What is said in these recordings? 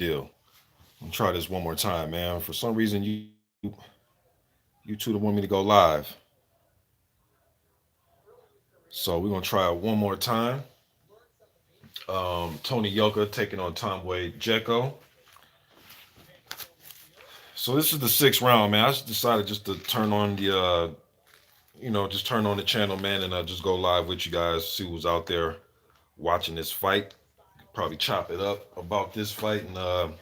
deal. I'm try this one more time, man. For some reason, you two don't want me to go live, so we're gonna try it one more time. Tony Yoka taking on Tambwe Djeko. So this is the sixth round, man. I just decided just to turn on the, just turn on the channel, man, and just go live with you guys, see who's out there watching this fight. Probably chop it up about this fight and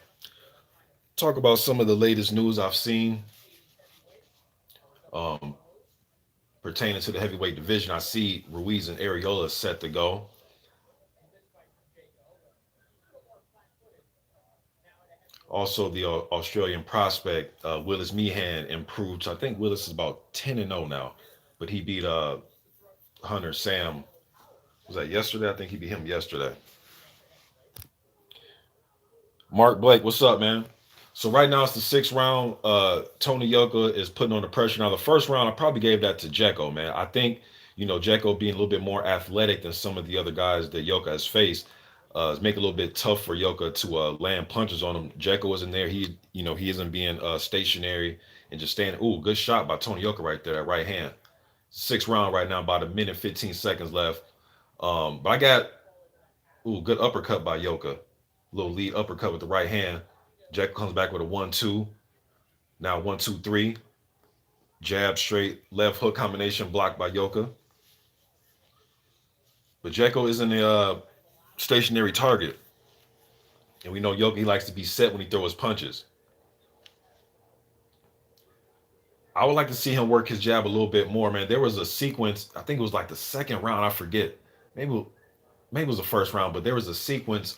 talk about some of the latest news I've seen um, pertaining to the heavyweight division. I see Ruiz and Areola set to go. Also, the Australian prospect Willis Meehan improved. So I think Willis is about 10-0 now, but he beat Hunter Sam. Was that yesterday? I think he beat him yesterday. Mark Blake, what's up, man? So right now it's the sixth round. Tony Yoka is putting on the pressure. Now the first round, I probably gave that to Djeko, man. I think Djeko being a little bit more athletic than some of the other guys that Yoka has faced is making it a little bit tough for Yoka to land punches on him. Djeko isn't there. He isn't being stationary and just standing. Ooh, good shot by Tony Yoka right there, that right hand. Sixth round right now, about a minute 15 seconds left. But I got good uppercut by Yoka. Little lead uppercut with the right hand. Jack comes back with a 1-2. Now 1-2-3. Jab straight left hook combination blocked by Yoka. But Djeko isn't a stationary target. And we know Yoka, he likes to be set when he throws punches. I would like to see him work his jab a little bit more, man. There was a sequence, I think it was like the second round, I forget. Maybe it was the first round, but there was a sequence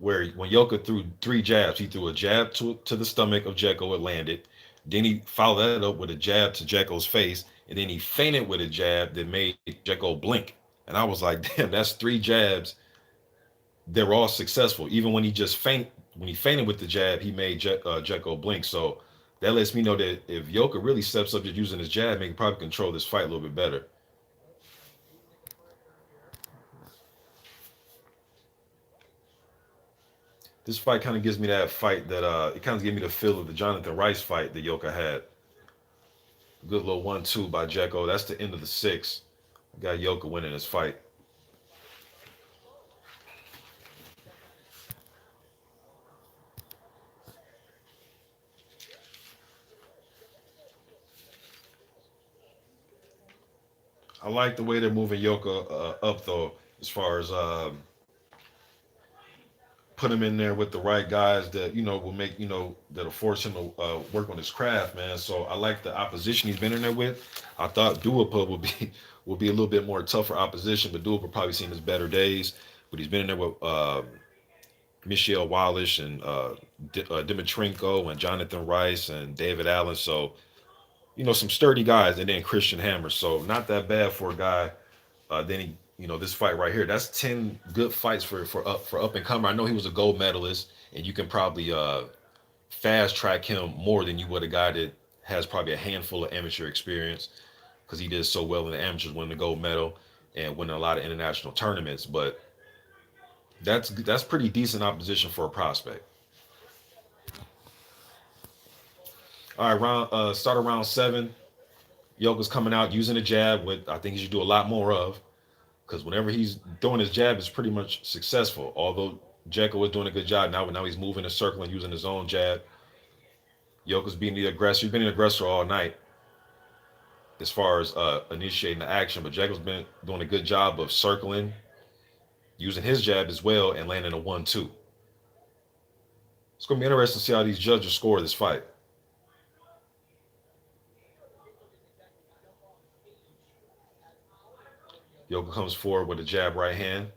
where when Yoka threw three jabs, he threw a jab to the stomach of Djeko, it landed. Then he followed that up with a jab to Djeko's face, and then he feinted with a jab that made Djeko blink. And I was like, damn, that's three jabs. They were all successful. Even when when he feinted with the jab, he made Djeko blink. So that lets me know that if Yoka really steps up just using his jab, he can probably control this fight a little bit better. This fight kind of gives me that fight that it kind of gave me the feel of the Jonathan Rice fight that Yoka had. Good little 1-2 by Djeko. That's the end of the sixth. I got Yoka winning this fight. I like the way they're moving Yoka up though, as far as put him in there with the right guys that will make that'll force him to work on his craft, man. So I like the opposition he's been in there with. I thought Duapa would be will be a little bit more tougher opposition, but Duapa probably seen his better days. But he's been in there with Michelle Wallace and Dimitrenko and Jonathan Rice and David Allen. So some sturdy guys, and then Christian Hammer. So not that bad for a guy. Then this fight right here, that's 10 good fights for up and comer. I know he was a gold medalist, and you can probably fast track him more than you would a guy that has probably a handful of amateur experience because he did so well in the amateurs, winning the gold medal and winning a lot of international tournaments. But that's pretty decent opposition for a prospect. All right, start of round 7. Yoka's coming out using a jab, with I think he should do a lot more of, because whenever he's throwing his jab, it's pretty much successful. Although Djeko was doing a good job now he's moving a circle and using his own jab. Yoka's being the aggressor. He's been an aggressor all night as far as initiating the action, but Djeko's been doing a good job of circling, using his jab as well, and landing a 1-2. It's going to be interesting to see how these judges score this fight. Yoka comes forward with a jab right hand.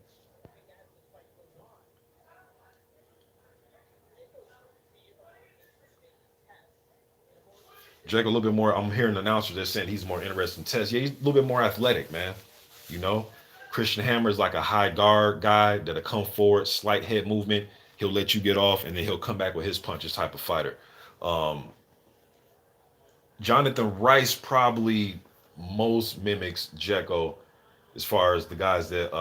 Djeko a little bit more. I'm hearing announcers that saying he's more interested in test. Yeah, he's a little bit more athletic, man. Christian Hammer is like a high guard guy that'll come forward, slight head movement. He'll let you get off, and then he'll come back with his punches type of fighter. Jonathan Rice probably most mimics Djeko as far as the guys that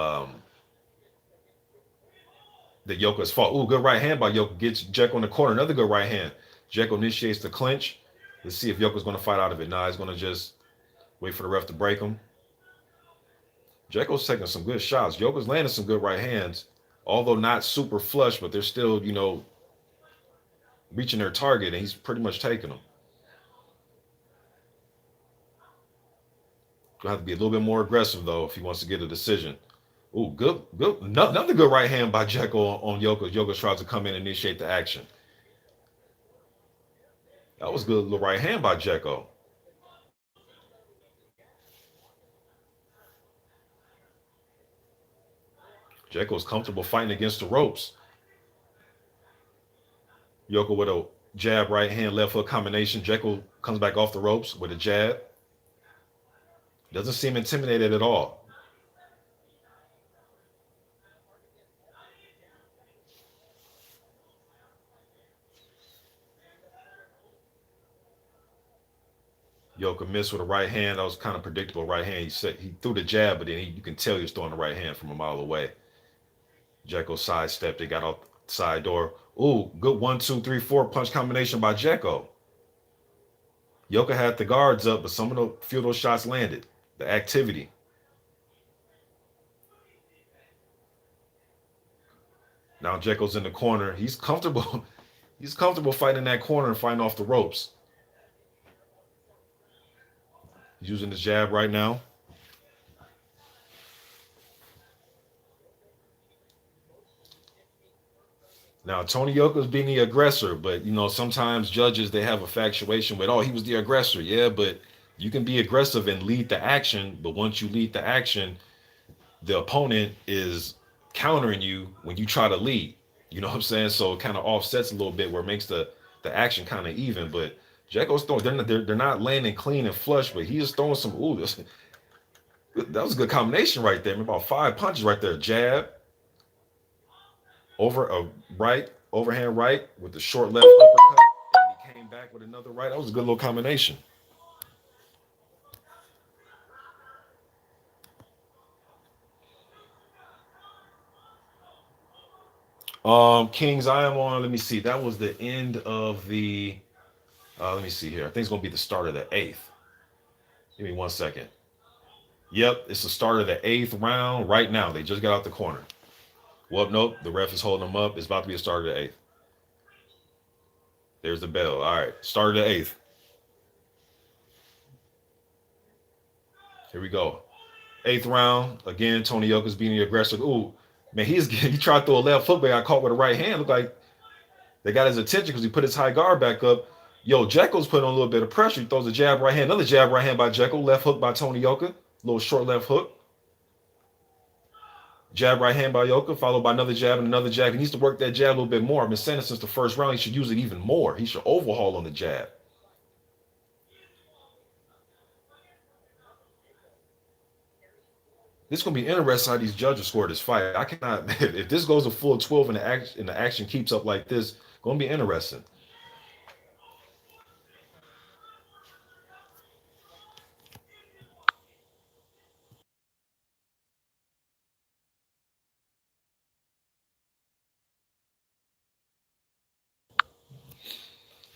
The Yoka's fault. Ooh, good right hand by Yoka. Gets Djeko in the corner. Another good right hand. Djeko initiates the clinch. Let's see if Yoka's going to fight out of it. Nah, he's going to just wait for the ref to break him. Djeko's taking some good shots. Yoka's landing some good right hands, although not super flush, but they're still, reaching their target, and he's pretty much taking them. Gonna have to be a little bit more aggressive though if he wants to get a decision. Ooh, good. Another good right hand by Djeko on Yoka. Yoka tries to come in and initiate the action. That was good little right hand by Djeko. Djeko's comfortable fighting against the ropes. Yoka with a jab, right hand, left hook combination. Djeko comes back off the ropes with a jab. Doesn't seem intimidated at all. Yoka missed with a right hand. That was kind of predictable right hand. He threw the jab, but then you can tell he was throwing the right hand from a mile away. Djeko sidestepped it, got out the side door. Ooh, good 1, 2, 3, 4 punch combination by Djeko. Yoka had the guards up, but some of the few of those shots landed. The activity. Now Djeko's in the corner. He's comfortable. He's comfortable fighting in that corner and fighting off the ropes. He's using his jab right now. Now Tony Yoka's being the aggressor, but sometimes judges they have a factuation with, oh, he was the aggressor. Yeah, but you can be aggressive and lead the action, but once you lead the action, the opponent is countering you when you try to lead. You know what I'm saying? So it kind of offsets a little bit where it makes the action kind of even. But Djeko's throwing, they're not landing clean and flush, but he's throwing some. Ooh, that was a good combination right there. About 5 punches right there. Jab, over a right, overhand right with the short left uppercut, and he came back with another right. That was a good little combination. Kings, I am on. Let me see. That was the end of the. Let me see here. I think it's gonna be the start of the eighth. Give me 1 second. Yep, it's the start of the eighth round right now. They just got out the corner. Well, nope. The ref is holding them up. It's about to be the start of the eighth. There's the bell. All right, start of the eighth. Here we go. Eighth round. Again, Tony Yoka's being the aggressor. Ooh, man, he tried to throw a left hook, but got caught with a right hand. Looked like they got his attention because he put his high guard back up. Yo, Djeko's putting on a little bit of pressure. He throws a jab right hand. Another jab right hand by Djeko. Left hook by Tony Yoka. Little short left hook. Jab right hand by Yoka, followed by another jab and another jab. He needs to work that jab a little bit more. I've been saying it since the first round. He should use it even more. He should overhaul on the jab. This is gonna be interesting how these judges score this fight. I cannot if this goes a full 12 and the action keeps up like this, gonna be interesting.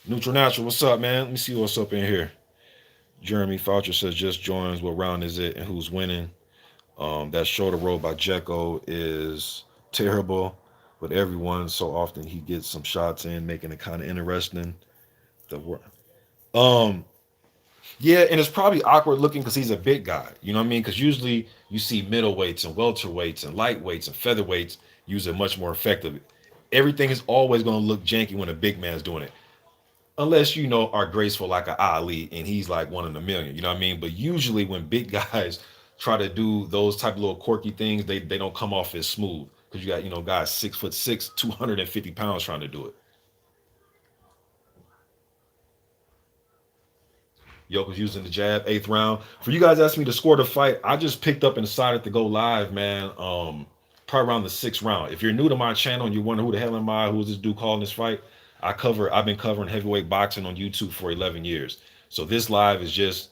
Neutral Natural, what's up, man? Let me see what's up in here. Jeremy Foucher says just joins. What round is it and who's winning? That shoulder roll by Djeko is terrible, but everyone so often he gets some shots in, making it kind of interesting. Um, yeah, and it's probably awkward looking because he's a big guy. You know what I mean? Because usually you see middleweights and welterweights and lightweights and featherweights use it much more effective. Everything is always going to look janky when a big man's doing it, unless are graceful like an Ali and he's like one in a million. You know what I mean? But usually when big guys try to do those type of little quirky things, they don't come off as smooth because you got guys 6'6", 250 pounds trying to do it. Yoko's using the jab, eighth round. For you guys asking me to score the fight, I just picked up and decided to go live, man. Probably around the sixth round. If you're new to my channel and you wonder who the hell am I, who is this dude calling this fight? I've been covering heavyweight boxing on YouTube for 11 years. So this live is just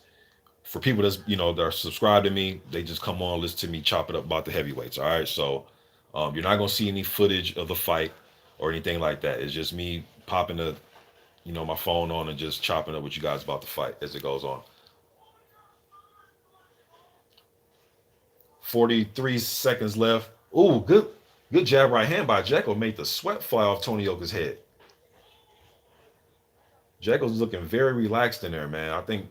for people that are subscribed to me. They just come on, listen to me chop it up about the heavyweights. All right. So You're not gonna see any footage of the fight or anything like that. It's just me popping my phone on and just chopping up with you guys about the fight as it goes on. 43 seconds left. Ooh, good jab right hand by Djeko made the sweat fly off Tony Yoka's head. Djeko's looking very relaxed in there, man. I think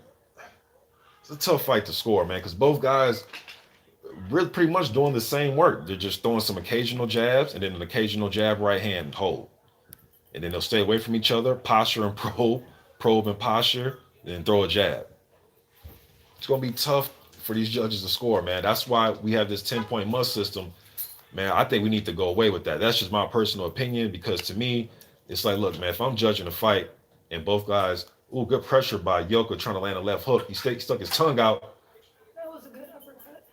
it's a tough fight to score, man, because both guys really pretty much doing the same work. They're just throwing some occasional jabs and then an occasional jab right hand hold. And then they'll stay away from each other, posture and probe and posture, then throw a jab. It's going to be tough for these judges to score, man. That's why we have this 10-point must system. Man, I think we need to go away with that. That's just my personal opinion because to me, it's like, look, man, if I'm judging a fight and both guys, ooh, good pressure by Yoka trying to land a left hook. He stuck his tongue out. That was a good uppercut.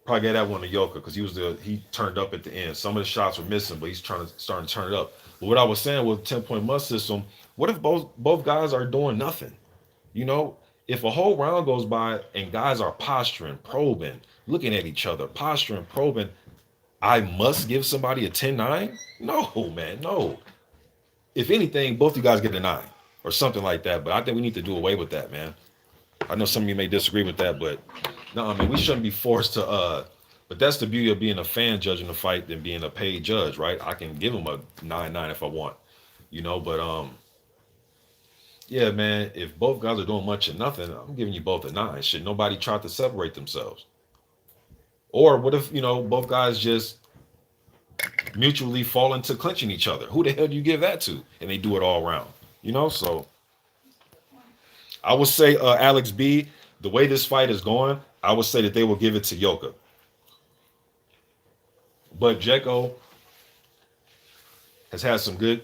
Probably gave that one to Yoka because he turned up at the end. Some of the shots were missing, but he's starting to turn it up. But what I was saying with 10-point must system, what if both guys are doing nothing? You know, if a whole round goes by and guys are posturing, probing, looking at each other, posturing, probing, I must give somebody a 10-9? No, man, no. If anything, both you guys get a 9 or something like that. But I think we need to do away with that, man. I know some of you may disagree with that, but no, I mean, we shouldn't be forced to, but that's the beauty of being a fan judging the fight than being a paid judge, right? I can give them a 9-9 if I want, but yeah, man, if both guys are doing much or nothing, I'm giving you both a 9. Should nobody try to separate themselves? Or what if, both guys just mutually fall into clinching each other? Who the hell do you give that to? And they do it all around, so I would say, Alex B, the way this fight is going, I would say that they will give it to Yoka. But Djeko has had some good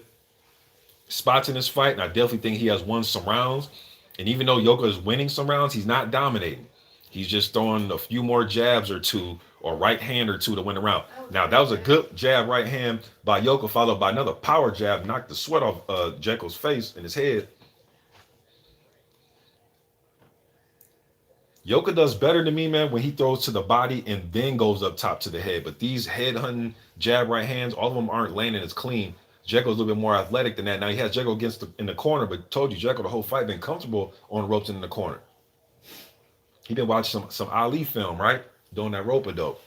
spots in this fight, and I definitely think he has won some rounds. And even though Yoka is winning some rounds, he's not dominating. He's just throwing a few more jabs or two, or right hand or two to win the round. Now, that was a good jab right hand by Yoka, followed by another power jab, knocked the sweat off Djeko's face and his head. Yoka does better than me, man, when he throws to the body and then goes up top to the head. But these head hunting jab right hands, all of them aren't landing as clean. Djeko's a little bit more athletic than that. Now he has Djeko in the corner, but told you Djeko the whole fight been comfortable on the ropes and in the corner. He been watching some Ali film, right? Doing that rope a dope.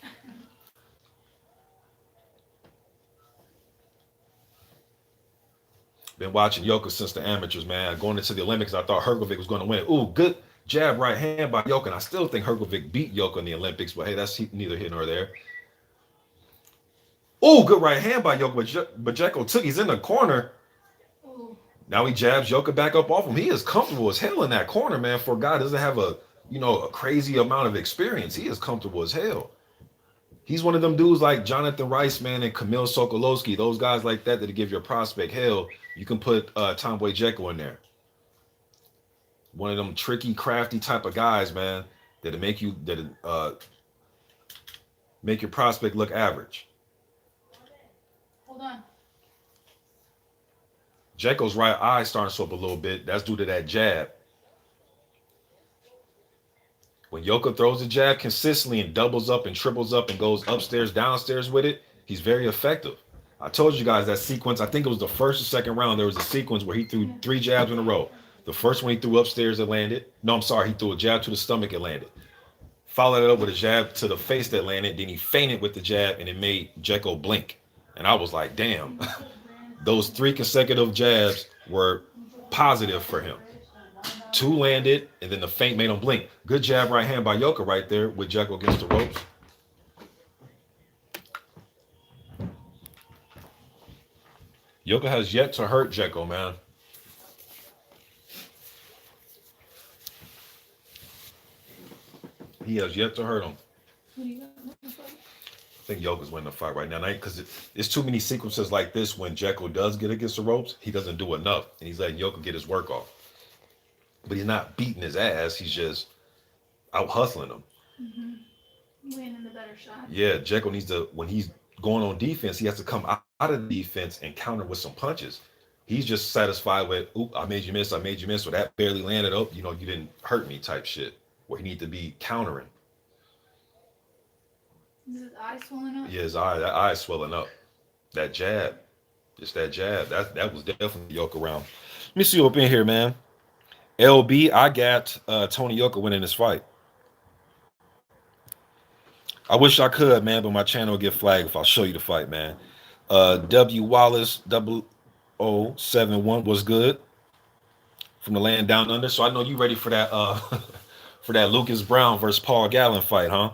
Been watching Yoka since the amateurs, man. Going into the Olympics, I thought Hrgovic was going to win. Ooh, good jab right hand by Yoka. And I still think Hrgovic beat Yoka in the Olympics, but hey, that's neither here nor there. Ooh, good right hand by Yoka, but Djeko he's in the corner. Ooh. Now he jabs Yoka back up off him. He is comfortable as hell in that corner, man. For a guy that doesn't have a crazy amount of experience, he is comfortable as hell. He's one of them dudes like Jonathan Rice, man, and Kamil Sokolowski. Those guys like that give your prospect hell. You can put Tambwe Djeko in there. One of them tricky, crafty type of guys, man, that'll make your prospect look average. Hold on. Djeko's right eye starting to slope a little bit. That's due to that jab. When Yoka throws a jab consistently and doubles up and triples up and goes upstairs, downstairs with it, he's very effective. I told you guys that sequence, I think it was the first or second round, there was a sequence where he threw 3 jabs in a row. The first one he threw upstairs, it landed. No, I'm sorry, he threw a jab to the stomach, it landed. Followed it up with a jab to the face that landed. Then he feinted with the jab and it made Djeko blink. And I was like, damn, those 3 consecutive jabs were positive for him. 2 landed, and then the feint made him blink. Good jab right hand by Yoka right there with Djeko against the ropes. Yoka has yet to hurt Djeko, man. He has yet to hurt him. I think Yoka's winning the fight right now, because it's too many sequences like this when Djeko does get against the ropes, he doesn't do enough, and he's letting Yoka get his work off. But he's not beating his ass. He's just out hustling him. Mm-hmm. Landing the better shot. Yeah, Djeko needs to, when he's going on defense, he has to come out of the defense and counter with some punches. He's just satisfied with, oop, I made you miss, or that barely landed. Oh, you didn't hurt me type shit, where he needs to be countering. Is his eye swollen up? Yeah, his eye, that eye swelling up. That jab, just that jab. That was definitely Yoka round. Let me see you up in here, man. LB, I got Tony Yoka winning this fight. I wish I could, man, but my channel will get flagged if I show you the fight, man. W Wallace 0071 was good from the land down under. So I know you ready for that for that Lucas Brown versus Paul Gallen fight, huh?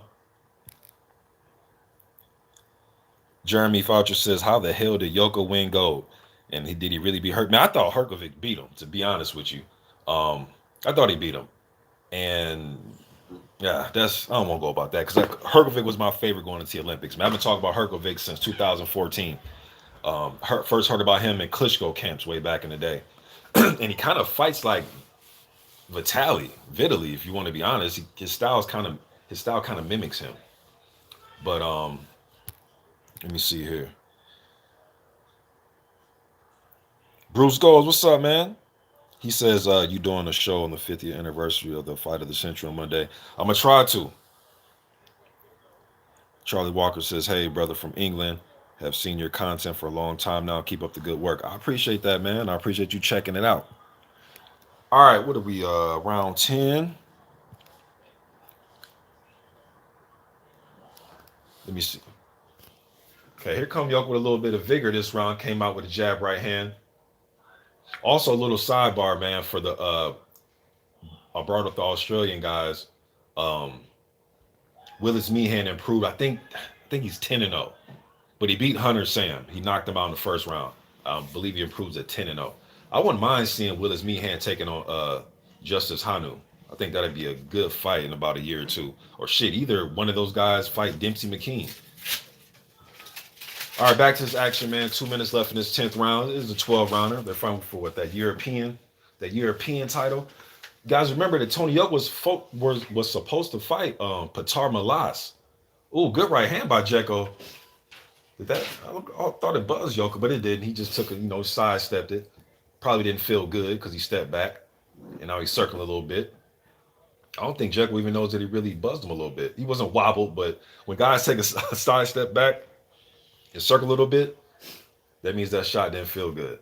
Jeremy Foucher says, "How the hell did Yoka win gold? And did he really be hurt? Man, I thought Hrgovic beat him. To be honest with you, I thought he beat him. And yeah, I don't want to go about that because Hrgovic was my favorite going into the Olympics. Man, I've been talking about Hrgovic since 2014. First heard about him in Klitschko camps way back in the day, and he kind of fights like Vitaly, if you want to be honest. His style kind of mimics him. But let me see here. Bruce Goals, what's up, man? He says you doing a show on the 50th anniversary of the fight of the century on Monday. I'm gonna try to. Charlie Walker says, "Hey, brother from England, have seen your content for a long time now. Keep up the good work." I appreciate that, man. I appreciate you checking it out. All right, what are we? Round 10. Let me see. Okay, here come Yoke with a little bit of vigor this round. Came out with a jab right hand. Also, a little sidebar, man, for the I brought up the Australian guys. Um, Willis Meehan improved. I think he's 10-0, but he beat Hunter Sam. He knocked him out in the first round. I believe he improves at 10-0. I wouldn't mind seeing Willis Meehan taking on Justice Hanu. I think that'd be a good fight in about a year or two. Or shit, either one of those guys fight Dempsey McKean. All right, back to this action, man. 2 minutes left in this 10th round. This is a 12-rounder. They're fighting for what, that European title. Guys, remember that Tony Yoka was supposed to fight Petar Malas. Ooh, good right hand by Djeko. I thought it buzzed Yoka, but it didn't. He just took it, sidestepped it. Probably didn't feel good because he stepped back, and now he's circling a little bit. I don't think Djeko even knows that he really buzzed him a little bit. He wasn't wobbled, but when guys take a side step back and circle a little bit, that means that shot didn't feel good.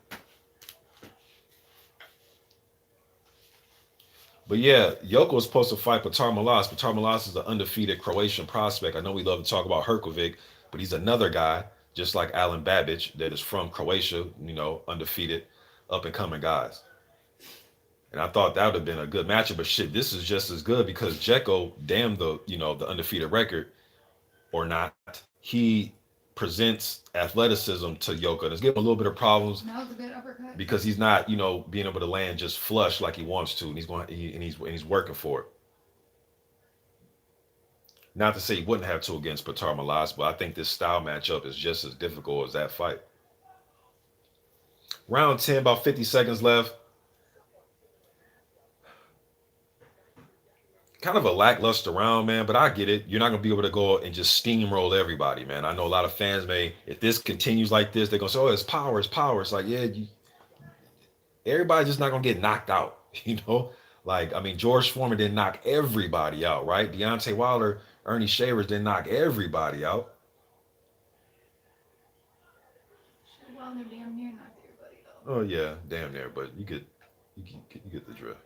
But yeah, Yoka was supposed to fight Petar Malas. Petar Malas is the undefeated Croatian prospect. I know we love to talk about Hrgovic, but he's another guy, just like Alan Babic, that is from Croatia, undefeated, up-and-coming guys. And I thought that would have been a good matchup, but shit, this is just as good because Djeko, damn the undefeated record or not, he presents athleticism to Yoka. It's giving him a little bit of problems. That was a good uppercut. Because he's not, being able to land just flush like he wants to, and he's working for it. Not to say he wouldn't have to against Petar Malas, but I think this style matchup is just as difficult as that fight. Round 10, about 50 seconds left. Kind of a lackluster round, man, but I get it. You're not going to be able to go and just steamroll everybody, man. I know a lot of fans if this continues like this, they're going to say, oh, it's power, it's power. It's like, yeah, everybody's just not going to get knocked out, George Foreman didn't knock everybody out, right? Deontay Wilder, Ernie Shavers didn't knock everybody out. Wilder damn near knocked everybody out. Oh, yeah, damn near, but you get the drift.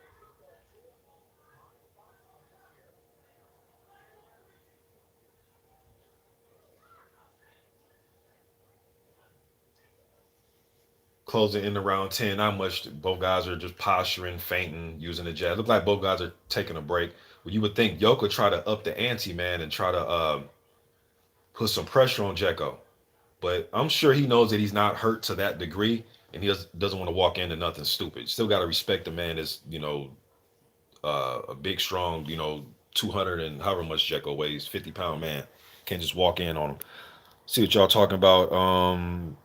Closing in the round 10, not much. Both guys are just posturing, feinting, using the jab. Look like both guys are taking a break. Well, you would think Yoka try to up the ante, man, and try to put some pressure on Djeko. But I'm sure he knows that he's not hurt to that degree, and he doesn't want to walk into nothing stupid. Still got to respect the man as, a big, strong, 200 and however much Djeko weighs, 50-pound man. Can't just walk in on him. See what y'all talking about.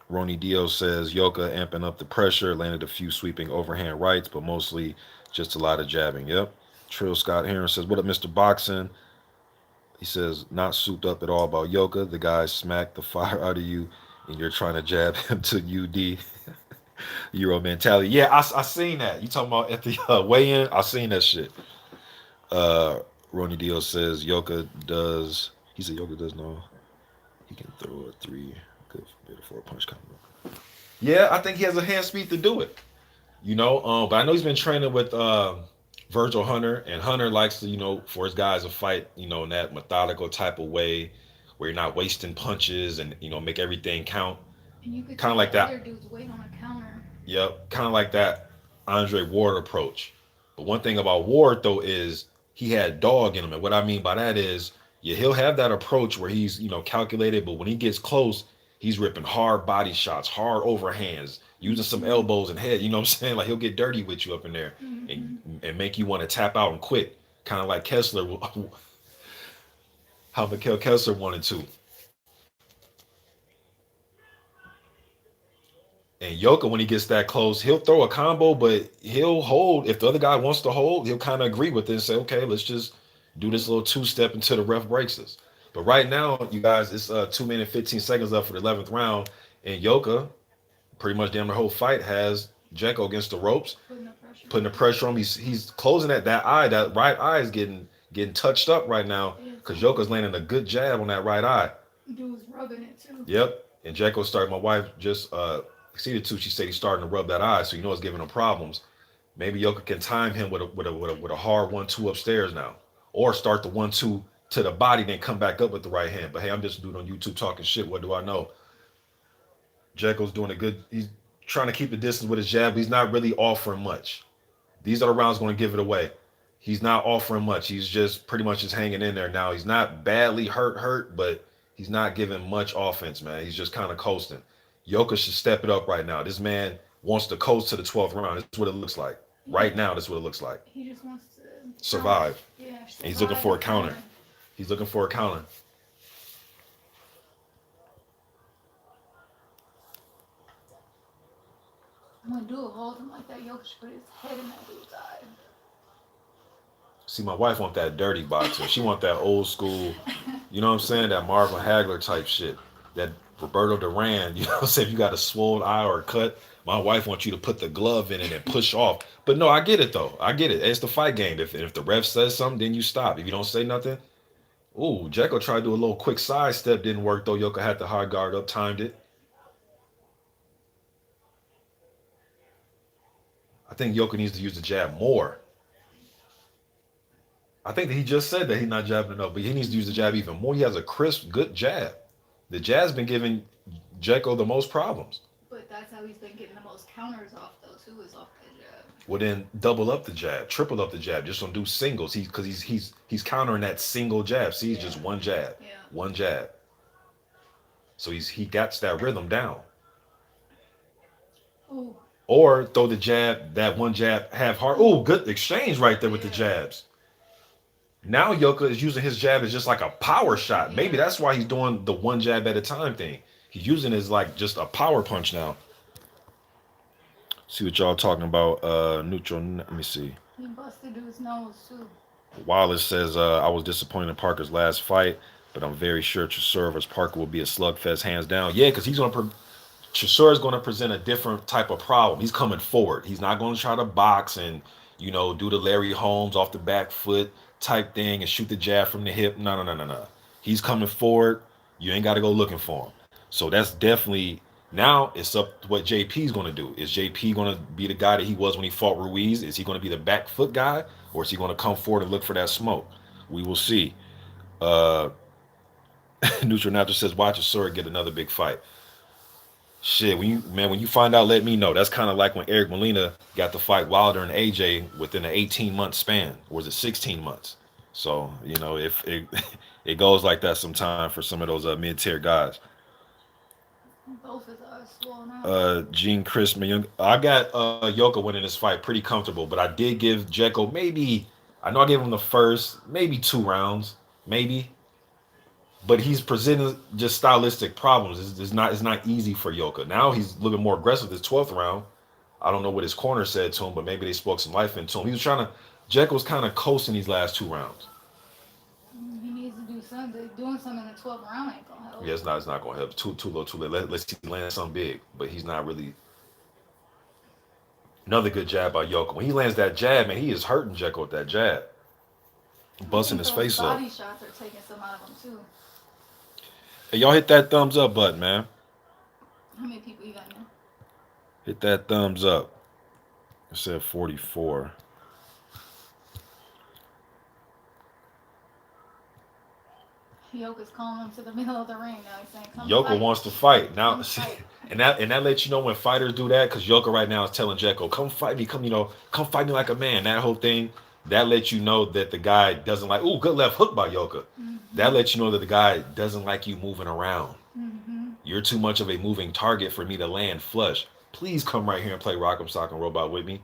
Ronnie Dio says Yoka amping up the pressure, landed a few sweeping overhand rights, but mostly just a lot of jabbing. Yep. Trill Scott Heron says, what up, Mr. Boxing? He says, not souped up at all about Yoka. The guy smacked the fire out of you, and you're trying to jab him to UD. Euro mentality. Yeah, I seen that. You talking about at the weigh-in? I seen that shit. Ronnie Dio says Yoka does. He said Yoka does know he can throw a three. Good for a punch combo. Yeah, I think he has a hand speed to do it. But I know he's been training with Virgil Hunter, and Hunter likes to, for his guys to fight, in that methodical type of way where you're not wasting punches and make everything count. And you could Kind tell of the like other that. dude's weight on a counter. Yep, kind of like that Andre Ward approach. But one thing about Ward though is he had dog in him, and what I mean by that is, yeah, he'll have that approach where he's calculated, but when he gets close, he's ripping hard body shots, hard overhands, using some elbows and head. You know what I'm saying? Like he'll get dirty with you up in there and make you want to tap out and quit, kind of like Kessler, how Mikhail Kessler wanted to. And Yoka, when he gets that close, he'll throw a combo, but he'll hold. If the other guy wants to hold, he'll kind of agree with it and say, okay, let's just do this little two-step until the ref breaks us. But right now, you guys, it's 2 minutes 15 seconds left for the 11th round. And Yoka, pretty much damn the whole fight, has Djeko against the ropes, putting the pressure on him. He's closing that eye. That right eye is getting touched up right now because Yoka's landing a good jab on that right eye. Dude's rubbing it too. Yep. And Djeko started. My wife just acceded to. She said he's starting to rub that eye, so it's giving him problems. Maybe Yoka can time him with a hard 1-2 upstairs now, or start the 1-2 to the body, then come back up with the right hand. But hey, I'm just a dude on YouTube talking shit. What do I know? Djeko's doing a good. He's trying to keep the distance with his jab. But he's not really offering much. These are the rounds going to give it away. He's not offering much. He's just pretty much just hanging in there now. He's not badly hurt, but he's not giving much offense, man. He's just kind of coasting. Yoka should step it up right now. This man wants to coast to the 12th round. That's what it looks like. Right now, that's what it looks like. He just wants to survive. Yeah, survive. And he's looking for a counter. He's looking for a counter. When a dude holds him like that, Yoka should put his head in that dude's eye. See, my wife want that dirty boxer. She want that old school, you know what I'm saying? That Marvin Hagler type shit. That Roberto Duran, you know what I'm saying? If you got a swollen eye or a cut, my wife wants you to put the glove in it and push off. But no, I get it though. I get it. It's the fight game. If the ref says something, then you stop. If you don't say nothing, ooh, Djeko tried to do a little quick side step, didn't work though. Yoka had the hard guard up, timed it. I think Yoka needs to use the jab more. I think that he just said that he's not jabbing enough, but he needs to use the jab even more. He has a crisp, good jab. The jab's been giving Djeko the most problems. But that's how he's been getting the most counters off, though, too, is off the jab. Well, then double up the jab, triple up the jab. Just don't do singles. Because he's countering that single jab. See, it's just one jab, one jab. So he got that rhythm down. Ooh. Or throw the jab, that one jab, half hard. Ooh, good exchange right there with the jabs. Now Yoka is using his jab as just like a power shot. Maybe that's why he's doing the one jab at a time thing. He's using it as like just a power punch now. See what y'all talking about. Neutral. Let me see. He busted dude's nose too. Wallace says, I was disappointed in Parker's last fight, but I'm very sure Chisora versus Parker will be a slugfest hands down. Yeah, because Chisora is going to present a different type of problem. He's coming forward. He's not going to try to box and, do the Larry Holmes off the back foot type thing and shoot the jab from the hip. No. He's coming forward. You ain't got to go looking for him. So that's definitely, now it's up to what JP's going to do. Is JP going to be the guy that he was when he fought Ruiz? Is he going to be the back foot guy? Or is he going to come forward and look for that smoke? We will see. Neutral Natural says, watch Chisora get another big fight. Shit, when you find out, let me know. That's kind of like when Eric Molina got to fight Wilder and AJ within an 18-month span. Or was it 16 months? So, if it goes like that sometime for some of those mid-tier guys. Both of us swollen out. Gene Chris, I got Yoka winning this fight pretty comfortable, but I did give Djeko I know I gave him the first, maybe 2 rounds, maybe. But he's presenting just stylistic problems. It's not easy for Yoka. Now he's looking more aggressive this 12th round. I don't know what his corner said to him, but maybe they spoke some life into him. He was Djeko was kind of coasting these last 2 rounds. He needs to do something. Doing something in the 12th round ain't going to help. Yeah, it's not going to help. Too low, too late. Let's see land something big, but he's not really. Another good jab by Yoka. When he lands that jab, man, he is hurting Djeko with that jab. I busting think his those face up. body shots are taking some out of him too. Hey, y'all hit that thumbs up button, man. How many people you got now? Hit that thumbs up. It said 44. Yoka's calling him to the middle of the ring now. He's saying, "Come Yoka fight, wants to fight now, come fight." and that lets you know when fighters do that, because Yoka right now is telling Djeko, "Come fight me, come fight me like a man." That whole thing, that lets you know that the guy doesn't like. Ooh, good left hook by Yoka. That Mhm. lets you know that the guy doesn't like you moving around. Mhm. You're too much of a moving target for me to land flush. Please come right here and play Rock'em Sock'em Robot with me.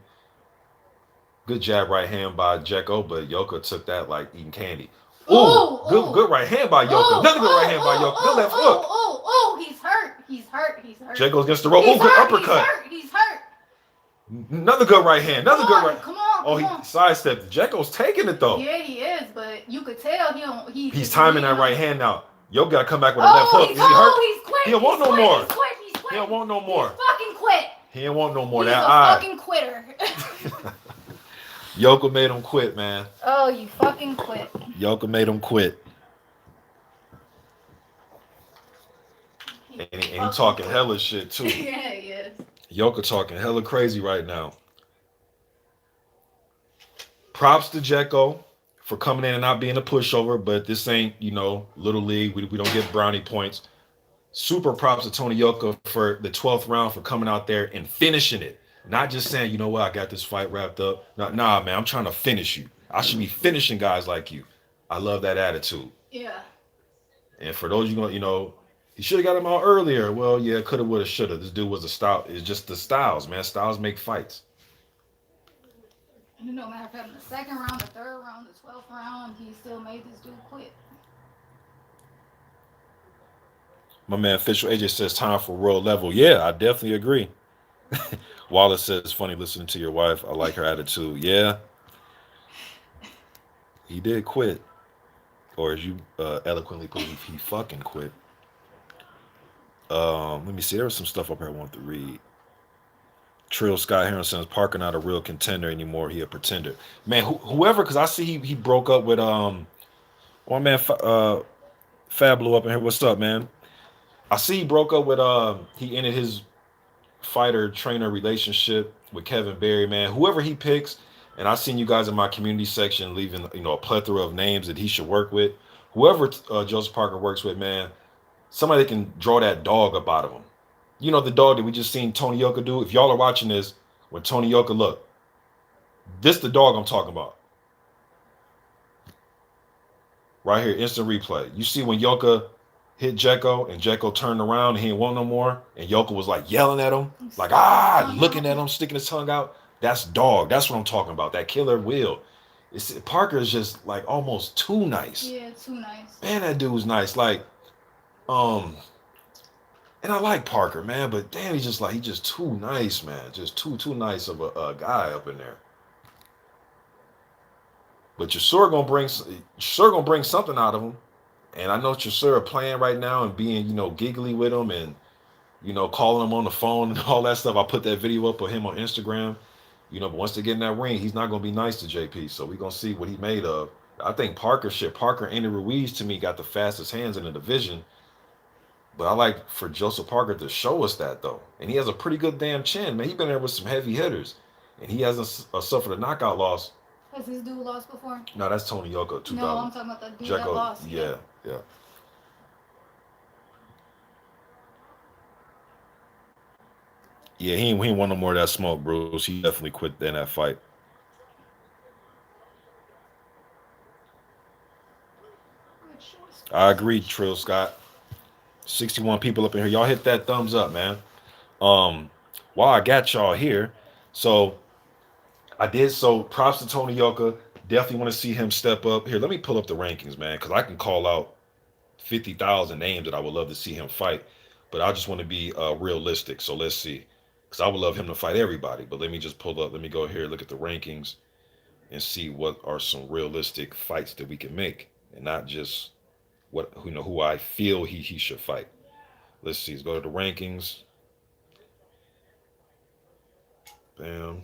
Good jab right hand by Djeko, but Yoka took that like eating candy. Ooh, Oh, good oh, right hand by Yoka. oh, Another good right oh, hand by oh, Yoka. Good oh, left hook. oh, oh, oh! He's hurt. He's hurt. He's hurt. Djeko's against the rope. He's Oh, good hurt. He's uppercut. hurt. He's hurt. Another good right hand. Come Another good right. on, come on, Oh, come he on. sidestepped. Djeko's taking it though. Yeah, he is, but you could tell he don't. He's He's just timing reading that right him. hand now. Yoka got to come back with a left hook. Is he hurt? Oh, he's quit. He don't He's want no quit. more. He's quit. He's quit. He don't want no He's more. fucking quit. He didn't want no more. He's That a eye. fucking quitter. Yoka made him quit, man. Oh, you fucking quit. Yoka made him quit. And he talking hella shit too. Yeah, he is. Yoka talking hella crazy right now. Props to Djeko for coming in and not being a pushover, but this ain't, little league. We don't get brownie points. Super props to Tony Yoka for the 12th round for coming out there and finishing it. Not just saying, you know what, I got this fight wrapped up. Nah, man, I'm trying to finish you. I should be finishing guys like you. I love that attitude. Yeah. And for those he should have got him out earlier. Well, yeah, coulda, woulda, shoulda. This dude was a style. It's just the styles, man. Styles make fights. No matter if in the second round, the third round, the 12th round, he still made this dude quit. My man Official AJ says time for world level. Yeah, I definitely agree. Wallace says funny listening to your wife. I like her attitude. Yeah, he did quit, or as you eloquently put, he fucking quit. Let me see. There was some stuff up here I want to read. Trill Scott Harrison says Parker not a real contender anymore. He a pretender. Man, whoever, because I see he broke up with one man. Fab blew up in here. What's up, man? I see he broke up with he ended his fighter trainer relationship with Kevin Berry, man. Whoever he picks, and I've seen you guys in my community section leaving a plethora of names that he should work with. Whoever Joseph Parker works with, man, somebody that can draw that dog up out of him. You know the dog that we just seen Tony Yoka do. If y'all are watching this, when Tony Yoka, look, this the dog I'm talking about. Right here, instant replay. You see when Yoka hit Djeko and Djeko turned around and he didn't want no more, and Yoka was like yelling at him, like looking at him, sticking his tongue out. That's dog. That's what I'm talking about. That killer will. Parker is just like almost too nice. Yeah, too nice. Man, that dude's nice. Like, and I like Parker, man, but damn, he's just too nice, man. Just too nice of a guy up in there. But you're sure gonna bring something out of him. And I know Chisora playing right now and being, giggly with him and, calling him on the phone and all that stuff. I put that video up of him on Instagram. But once they get in that ring, he's not going to be nice to JP. So we're going to see what he made of. I think Parker and Ruiz, to me, got the fastest hands in the division. But I like for Joseph Parker to show us that, though. And he has a pretty good damn chin, man. He's been there with some heavy hitters. And he hasn't suffered a knockout loss. Has this dude lost before? No, that's Tony Yoka, 2000. No, I'm talking about the dude that lost. Yeah. Yeah, he ain't want no more of that smoke, Bruce. He definitely quit in that fight. I agree, Trill Scott. 61 people up in here. Y'all hit that thumbs up, man. While I got y'all here, so props to Tony Yoka. Definitely want to see him step up. Here, let me pull up the rankings, man, because I can call out 50,000 names that I would love to see him fight. But I just want to be realistic. So let's see. Because I would love him to fight everybody. But let me just pull up. Let me go here, look at the rankings, and see what are some realistic fights that we can make. And not just who I feel he should fight. Let's see. Let's go to the rankings. Bam.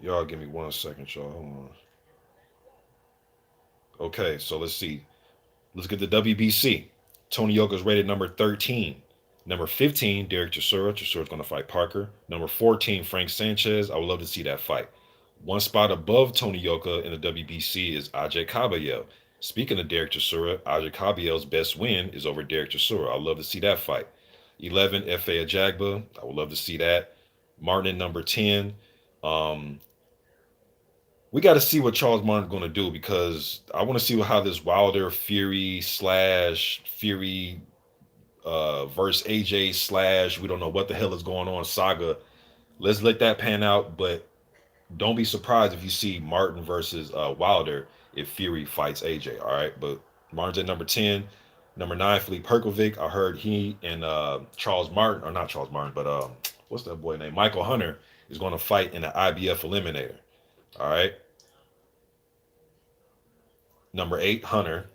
Y'all give me 1 second, y'all. Hold on. Okay, so let's see. Let's get the WBC. Tony Yoka's rated number 13. Number 15, Derek Chisora. Chisора's going to fight Parker. Number 14, Frank Sanchez. I would love to see that fight. One spot above Tony Yoka in the WBC is Ajay Kabayel. Speaking of Derek Chisora, Ajay Kabayel's best win is over Derek Chisora. I'd love to see that fight. 11, F.A. Ajagba. I would love to see that. Martin at number 10. Um, we got to see what Charles Martin's going to do because I want to see how this Wilder Fury slash Fury versus AJ slash we don't know what the hell is going on saga. Let's let that pan out, but don't be surprised if you see Martin versus Wilder if Fury fights AJ. All right, but Martin's at number 10. Number 9, Philippe Hrgovic. I heard he and Charles Martin, or not Charles Martin, but what's that boy name? Michael Hunter is going to fight in the IBF Eliminator. All right. Number 8, Hunter.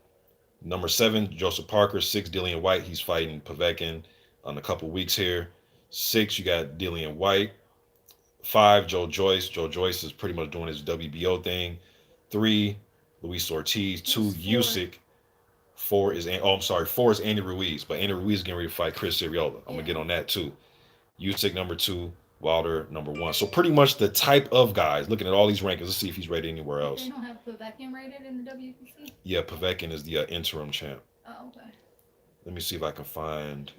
Number 7, Joseph Parker. 6, Dillian White. He's fighting Povetkin in a couple weeks here. 6, you got Dillian White. 5, Joe Joyce. Joe Joyce is pretty much doing his WBO thing. 3, Luis Ortiz. 2, Usyk. 4 is I'm sorry. 4 is Andy Ruiz, but Andy Ruiz is getting ready to fight Chris Areola. I'm gonna get on that too. Usyk number 2, Wilder number 1. So pretty much the type of guys. Looking at all these rankings, let's see if he's rated anywhere else. They don't have Povetkin rated in the WBC. Yeah, Povetkin is the interim champ. Oh, okay. Let me see if I can find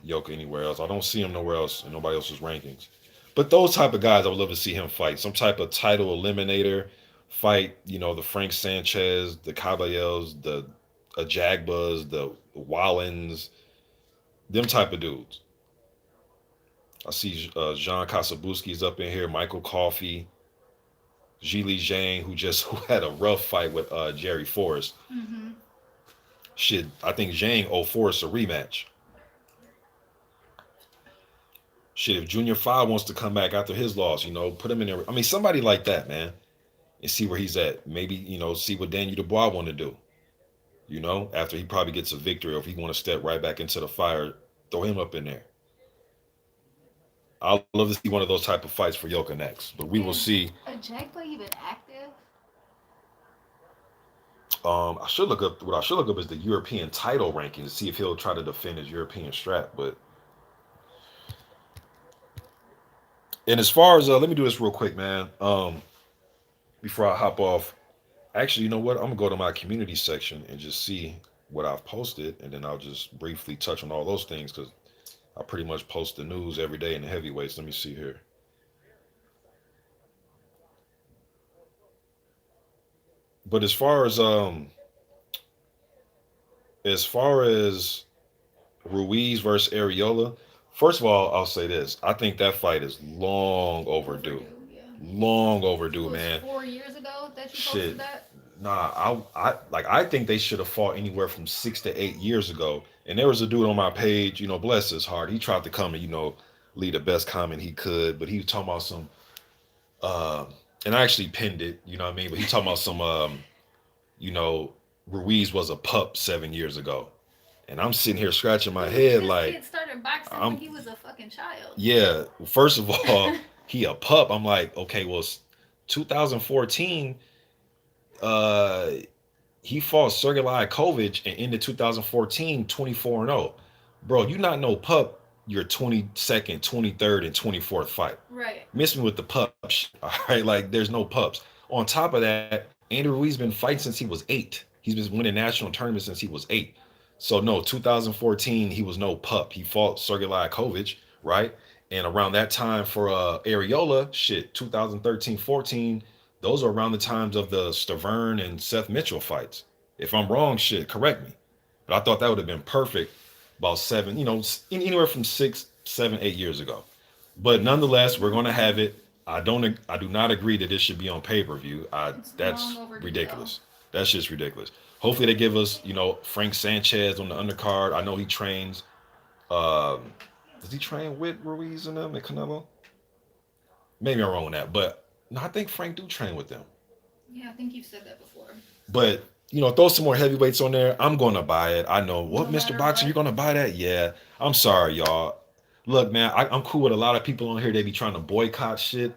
Yoka anywhere else. I don't see him nowhere else in nobody else's rankings. But those type of guys, I would love to see him fight. Some type of title eliminator fight. You know, the Frank Sanchez, the Caballels, the Ajagbas, the Wallins, them type of dudes. I see Jean Kasabuski's up in here, Michael Coffey, Zhili Zhang, who had a rough fight with Jerry Forrest. Mm-hmm. Shit, I think Zhang owed Forrest a rematch. Shit, if Junior 5 wants to come back after his loss, put him in there. I mean, somebody like that, man, and see where he's at. Maybe, see what Daniel Dubois want to do. After he probably gets a victory, or if he want to step right back into the fire, throw him up in there. I'd love to see one of those type of fights for Yoka next, but we will see. Djeko even active? I should look up. What I should look up is the European title rankings to see if he'll try to defend his European strap. But and as far as let me do this real quick, man. Before I hop off, actually, you know what? I'm gonna go to my community section and just see what I've posted, and then I'll just briefly touch on all those things because I pretty much post the news every day in the heavyweights. Let me see here. But as far as Ruiz versus Areola, first of all, I'll say this: I think that fight is long overdue. Yeah. Long overdue, It was man. 4 years ago that you Shit. posted that? Nah, I think they should have fought anywhere from 6 to 8 years ago. And there was a dude on my page, bless his heart. He tried to come and, leave the best comment he could, but he was talking about some and I actually pinned it, you know what I mean? But he talking about some Ruiz was a pup 7 years ago. And I'm sitting here scratching my head This like kid started boxing when he was a fucking child. yeah, first of all, he a pup. I'm like, okay, well, 2014 he fought Sergey Hrgovic and ended 2014 24-0. Bro, you not no pup your 22nd, 23rd, and 24th fight. Right. Miss me with the pups. All right, like there's no pups. On top of that, Andy Ruiz been fighting since he was 8. He's been winning national tournaments since he was 8. So no, 2014 he was no pup. He fought Sergey Hrgovic, right? And around that time for Areola, 2013-14. Those are around the times of the Stavern and Seth Mitchell fights. If I'm wrong, correct me. But I thought that would have been perfect about 7, anywhere from 6, 7, 8 years ago. But nonetheless, we're going to have it. I do not agree that this should be on pay-per-view. That's ridiculous. That's just ridiculous. Hopefully they give us, Frank Sanchez on the undercard. I know he trains. Does he train with Ruiz and them and Canelo? Maybe I'm wrong on that, but no, I think Frank do train with them. Yeah, I think you've said that before. But, throw some more heavyweights on there. I'm going to buy it. I know. What, Mr. Boxer, you're going to buy that? Yeah. I'm sorry, y'all. Look, man, I'm cool with a lot of people on here. They be trying to boycott shit.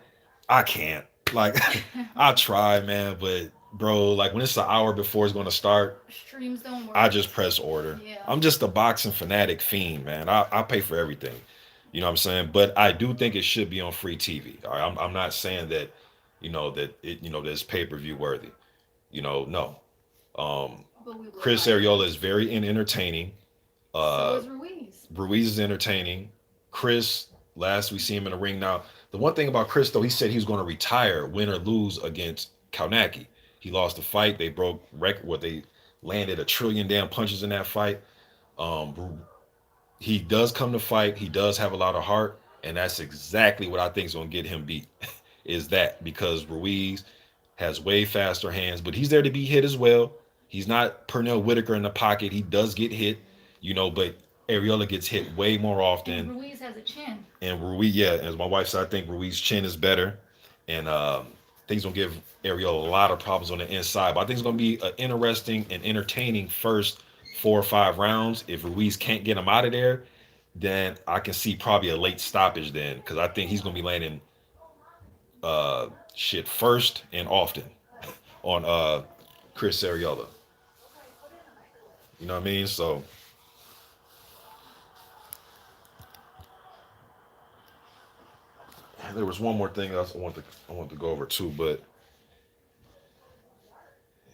I can't. Like, I try, man, but bro, like when it's an hour before it's going to start, Streams don't I work. just press order. Yeah. I'm just a boxing fanatic fiend, man. I pay for everything. You know what I'm saying? But I do think it should be on free TV. All right? I'm not saying that, that it, that it's pay per view worthy. No. Um, But we would Chris like it. Areola is very entertaining. So Uh, is Ruiz. Ruiz is entertaining. Chris, last we see him in the ring. Now, the one thing about Chris, though, he said he was going to retire, win or lose against Kaunaki. He lost the fight. They broke record. What they landed a trillion damn punches in that fight. Um, he does come to fight. He does have a lot of heart, and that's exactly what I think is going to get him beat. Is that because Ruiz has way faster hands, but he's there to be hit as well. He's not Pernell Whitaker in the pocket. He does get hit, but Areola gets hit way more And often. Ruiz has a chin. And Ruiz, yeah, as my wife said, I think Ruiz's chin is better, and things gonna give Areola a lot of problems on the inside. But I think it's gonna be an interesting and entertaining first 4 or 5 rounds. If Ruiz can't get him out of there, then I can see probably a late stoppage then, because I think he's gonna be landing shit first and often on Chris Areola. You know what I mean? So there was one more thing else I want to go over too, but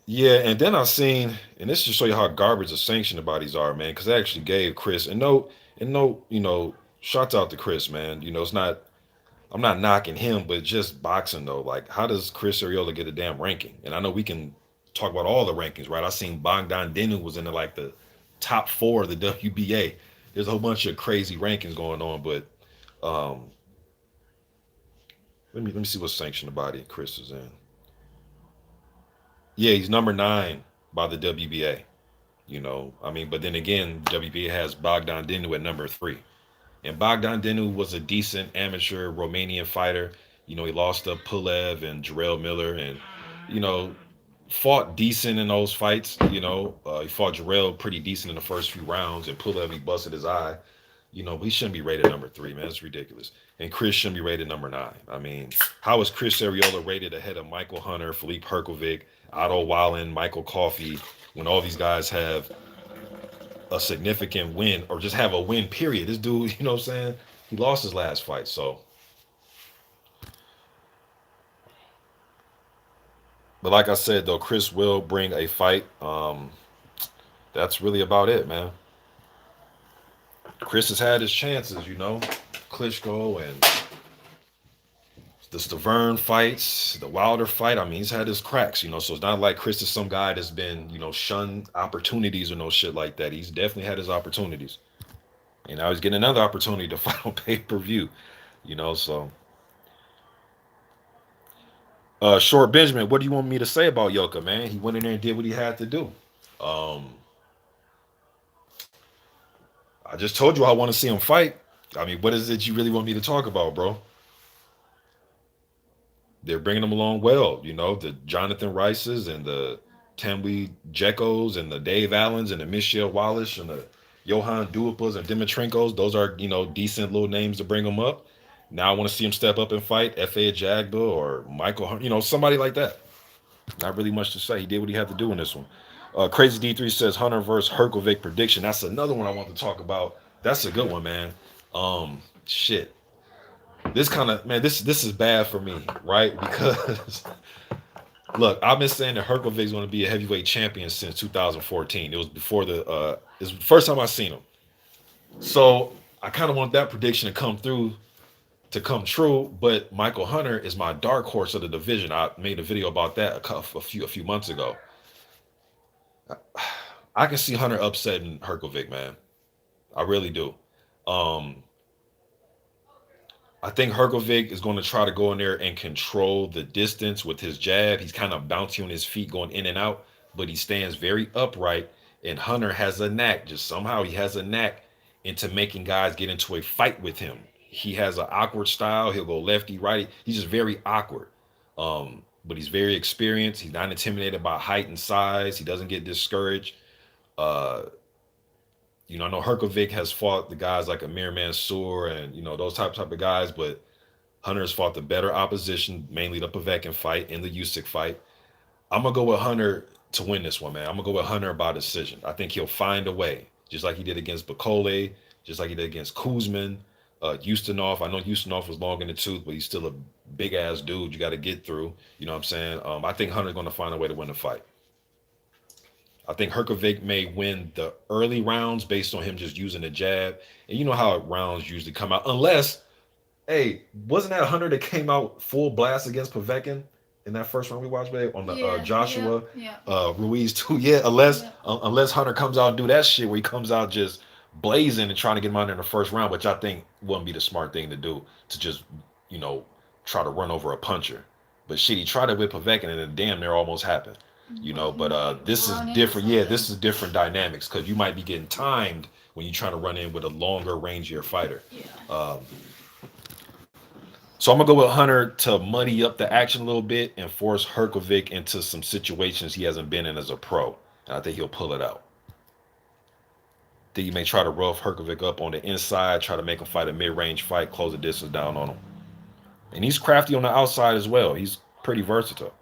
yeah, and then I seen, and this just show you how garbage the sanctioned bodies are, man, because they actually gave Chris and no, shouts out to Chris, man. It's not, I'm not knocking him, but just boxing though. Like, how does Chris Ariola get a damn ranking? And I know we can talk about all the rankings, right? I seen Bogdan Dinu was in like the top four of the WBA. There's a whole bunch of crazy rankings going on, but um, let me see what sanctioned body Chris is in. Yeah, he's number 9 by the WBA. I mean, but then again, WBA has Bogdan Dinu at number 3. And Bogdan Dinu was a decent amateur Romanian fighter. He lost to Pulev and Jarrell Miller and, you know, fought decent in those fights. He fought Jarrell pretty decent in the first few rounds, and Pulev, he busted his eye. But he shouldn't be rated number 3, man. It's ridiculous. And Chris shouldn't be rated number 9. I mean, how is Chris Arreola rated ahead of Michael Hunter, Philippe Hrgovic, Otto Wallen, Michael Coffey, when all these guys have a significant win or just have a win, period? This dude, you know what I'm saying? He lost his last fight. So, but like I said, though, Chris will bring a fight. That's really about it, man. Chris has had his chances, Klitschko and the Stavern fights, the Wilder fight. I mean, he's had his cracks, so it's not like Chris is some guy that's been, shunned opportunities or no shit like that. He's definitely had his opportunities. And now he's getting another opportunity to fight on pay-per-view, so. Short Benjamin, what do you want me to say about Yoka, man? He went in there and did what he had to do. Um, I just told you I want to see him fight. I mean, what is it you really want me to talk about, bro? They're bringing him along well, the Jonathan Rices and the Tambwe Djekos and the Dave Allens and the Michelle Wallace and the Johan Duipas and Dimitrenkos. Those are, decent little names to bring him up. Now I want to see him step up and fight F.A. Jagba or Michael Hunt, somebody like that. Not really much to say. He did what he had to do in this one. Crazy D3 says Hunter versus Hrgovic prediction. That's another one I want to talk about. That's a good one, man. Shit. This kind of, man, this is bad for me, right? Because look, I've been saying that Hrgovic is going to be a heavyweight champion since 2014. It was before it was the first time I seen him. So I kind of want that prediction to come through, to come true. But Michael Hunter is my dark horse of the division. I made a video about that a few months ago. I can see Hunter upsetting Hrgovic, man. I really do. I think Hrgovic is going to try to go in there and control the distance with his jab. He's kind of bouncy on his feet, going in and out, but he stands very upright. And Hunter has a knack, just somehow he has a knack into making guys get into a fight with him. He has an awkward style. He'll go lefty, righty. He's just very awkward. But he's very experienced. He's not intimidated by height and size. He doesn't get discouraged. Uh, I know Hrgovic has fought the guys like Amir Mansour and, those type of guys, but Hunter has fought the better opposition, mainly the Povetkin fight and the Usyk fight. I'm gonna go with Hunter to win this one, man. I'm gonna go with Hunter by decision. I think he'll find a way, just like he did against Bakole, just like he did against Kuzman, Ustinov. I know Ustinov was long in the tooth, but he's still a big ass dude. You got to get through. You know what I'm saying? I think Hunter's gonna find a way to win the fight. I think Hrgovic may win the early rounds based on him just using the jab, and you know how rounds usually come out, unless hey, wasn't that Hunter that came out full blast against Povetkin in that first round we watched, babe, on the Yeah, Joshua yeah, Ruiz too? Yeah, unless yeah. unless Hunter comes out and do that shit where he comes out just blazing and trying to get him out in the first round, which I think wouldn't be the smart thing to do to just you know try to run over a puncher. But shit, he tried it with Povetkin and it damn near almost happened. You But know, he but might this is run into different. Yeah, something. this is different dynamics because you might be getting timed when you're trying to run in with a longer, rangier fighter. Yeah. Um, so I'm gonna go with Hunter to muddy up the action a little bit and force Hrgovic into some situations he hasn't been in as a pro. And I think he'll pull it out. Think he may try to rough Hrgovic up on the inside, try to make him fight a mid-range fight, close the distance down on him. And he's crafty on the outside as well. He's pretty versatile.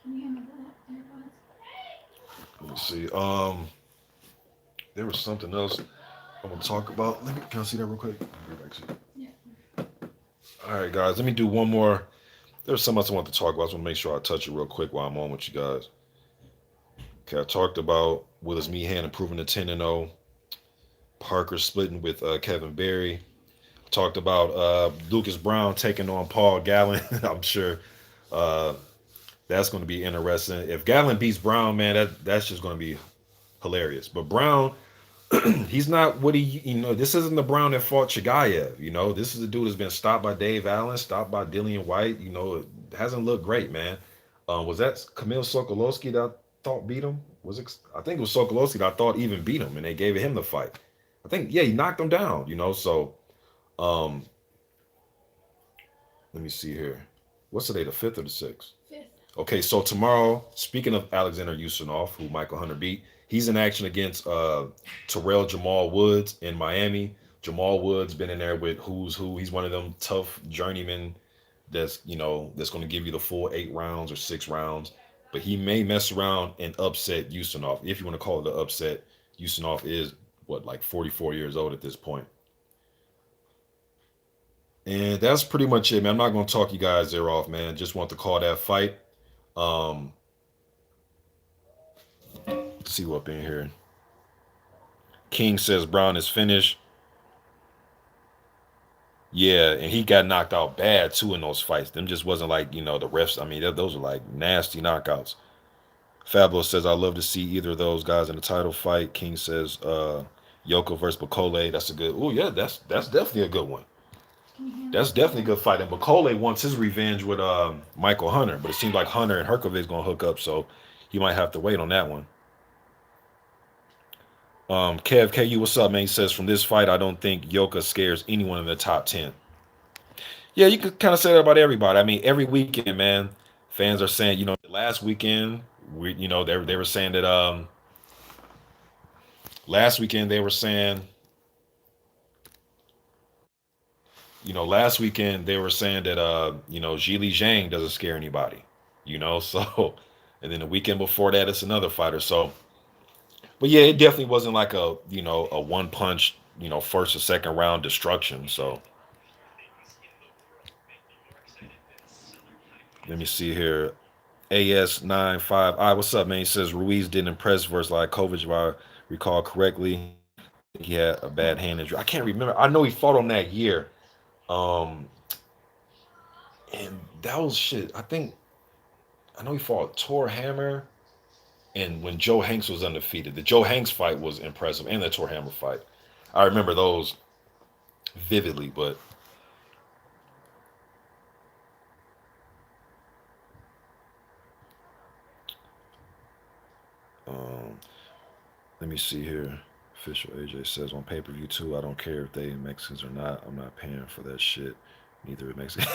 Can you hand me that AirPods? Let me see. There was something else I'm gonna talk about. Can I see that real quick? Yeah. All right, guys. Let me do one more. There's something else I want to talk about. I just want to make sure I touch it real quick while I'm on with you guys. Okay, I talked about Willis Meehan improving to 10-0. Parker splitting with Kevin Berry. Talked about Lucas Brown taking on Paul Gallen. I'm sure uh, that's going to be interesting. If Gallen beats Brown, man, that's just going to be hilarious. But Brown, he's not what this isn't the Brown that fought Chigayev. This is a dude that's been stopped by Dave Allen, stopped by Dillian White. It hasn't looked great, man. Was that Kamil Sokolowski that I thought beat him? Was it? I think it was Sokolowski that I thought even beat him, and they gave him the fight. I think, yeah, he knocked him down. So um, let me see here. What's today, the 5th or the 6th? Fifth. Okay, so tomorrow, speaking of Alexander Usanov, who Michael Hunter beat, he's in action against Terrell Jamal Woods in Miami. Jamal Woods been in there with who's who. He's one of them tough journeymen that's going to give you the full 8 rounds or 6 rounds. But he may mess around and upset Usanov, if you want to call it the upset. Usanov is, like 44 years old at this point. And that's pretty much it, man. I'm not going to talk you guys there off, man. Just want to call that fight. Um, let's see what up in here. King says Brown is finished. Yeah, and he got knocked out bad too in those fights. Them just wasn't like, the refs. I mean, those are like nasty knockouts. Fabulous says I love to see either of those guys in a title fight. King says Yoka versus Bakole. That's a good. Oh yeah, that's definitely a good one. That's definitely a good fight. And Bakole wants his revenge with Michael Hunter, but it seems like Hunter and Hrgovic gonna hook up, so he might have to wait on that one. Kev KU, what's up, man? He says from this fight, I don't think Yoka scares anyone in the top 10. Yeah, you could kind of say that about everybody. I mean, every weekend, man, fans are saying, last weekend, they were saying that last weekend they were saying, last weekend they were saying that Zhili Zhang doesn't scare anybody, so and then the weekend before that it's another fighter. So but yeah, it definitely wasn't like a one punch, first or second round destruction. So let me see here. AS95I, what's up, man? He says Ruiz didn't impress versus Lykovic, if I recall correctly. He had a bad hand injury. I can't remember. I know he fought on that year. Um, and that was shit. I know he fought Tor Hammer, and when Joe Hanks was undefeated. The Joe Hanks fight was impressive, and the Tor Hammer fight. I remember those vividly, but um, let me see here. Official AJ says on pay-per-view too, I don't care if they Mexicans or not. I'm not paying for that shit. Neither are Mexicans.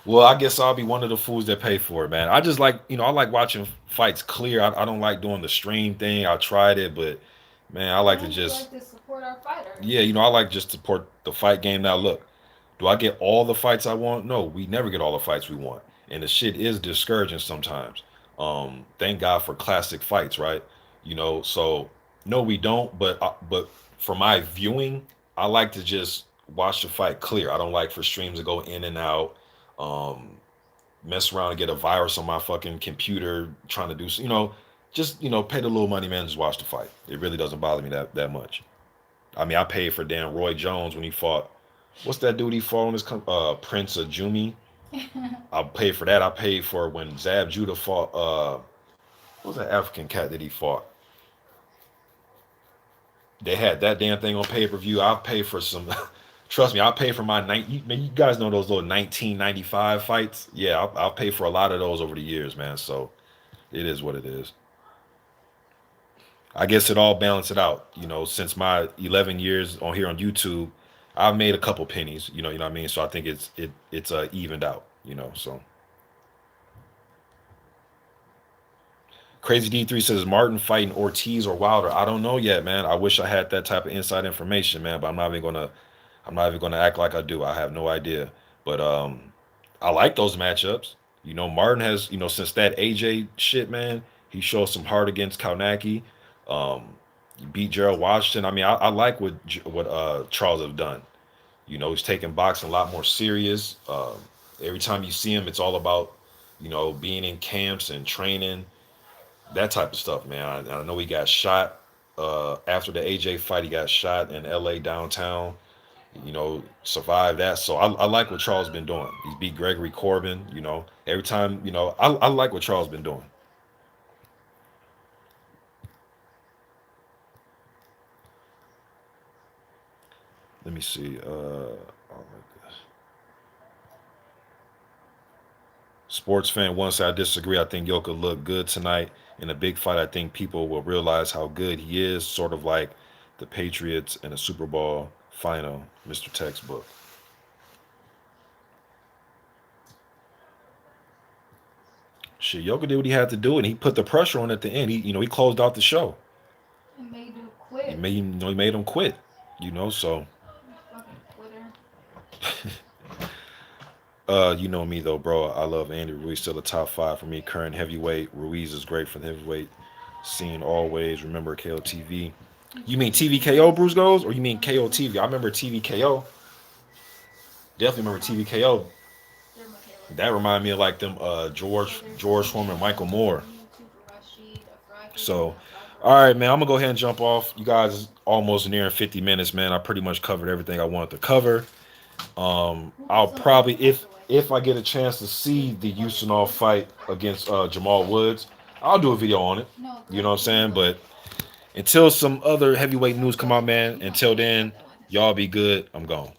Well, I guess I'll be one of the fools that pay for it, man. I just like, I like watching fights clear. I don't like doing the stream thing. I tried it, but man, I like to just, like to support our fighters. yeah, I like just support the fight game. Now, look, do I get all the fights I want? No, we never get all the fights we want. and the shit is discouraging sometimes. Thank God for classic fights, right? So no, we don't. But for my viewing, I like to just watch the fight clear. I don't like for streams to go in and out. Um, Mess around and get a virus on my fucking computer trying to do, just pay the little money, man. Just watch the fight. It really doesn't bother me that much. I mean, I paid for damn Roy Jones when he fought. What's that dude he fought on this? Prince of Jumi. I paid for that. I paid for when Zab Judah fought. What was that African cat that he fought? They had that damn thing on pay per view. I'll pay for some. Trust me, I'll pay for my night. You guys know those little 1995 fights. Yeah, I'll pay for a lot of those over the years, man. So it is what it is. I guess it all balance it out. Since my 11 years on here on YouTube, I've made a couple pennies. You know what I mean. So I think it's evened out. So Crazy D3 says Martin fighting Ortiz or Wilder. I don't know yet, man. I wish I had that type of inside information, man. But I'm not even gonna act like I do. I have no idea. But I like those matchups. Martin has, since that AJ shit, man, he showed some heart against Kaunaki. Um, he beat Gerald Washington. I mean, I like what Charles have done. He's taking boxing a lot more serious. Every time you see him, it's all about, being in camps and training, that type of stuff, man. I know he got shot after the AJ fight. He got shot in LA downtown. Survived that. So I like what Charles been doing. He's beat Gregory Corbin. Every time, I like what Charles been doing. Let me see. Sports fan one said I disagree. I think Yoka looked good tonight in a big fight. I think people will realize how good he is. Sort of like the Patriots in a Super Bowl final, Mr. Textbook. Shit, Yoka did what he had to do, and he put the pressure on at the end. He closed out the show. It made you quit. He made him quit. So. Fucking quitter. You know me though, bro. I love Andy Ruiz. Still a top five for me. Current heavyweight. Ruiz is great for the heavyweight scene always. Remember KOTV. You mean TVKO Bruce Goes, or you mean KOTV? I remember TVKO. Definitely remember TVKO. That reminded me of like them George Foreman, Michael Moore. So, all right, man. I'm gonna go ahead and jump off. You guys almost nearing 50 minutes, man. I pretty much covered everything I wanted to cover. I'll probably, if I get a chance to see the Usanov fight against Jamal Woods, I'll do a video on it. You know what I'm saying? But until some other heavyweight news come out, man, until then, y'all be good. I'm gone.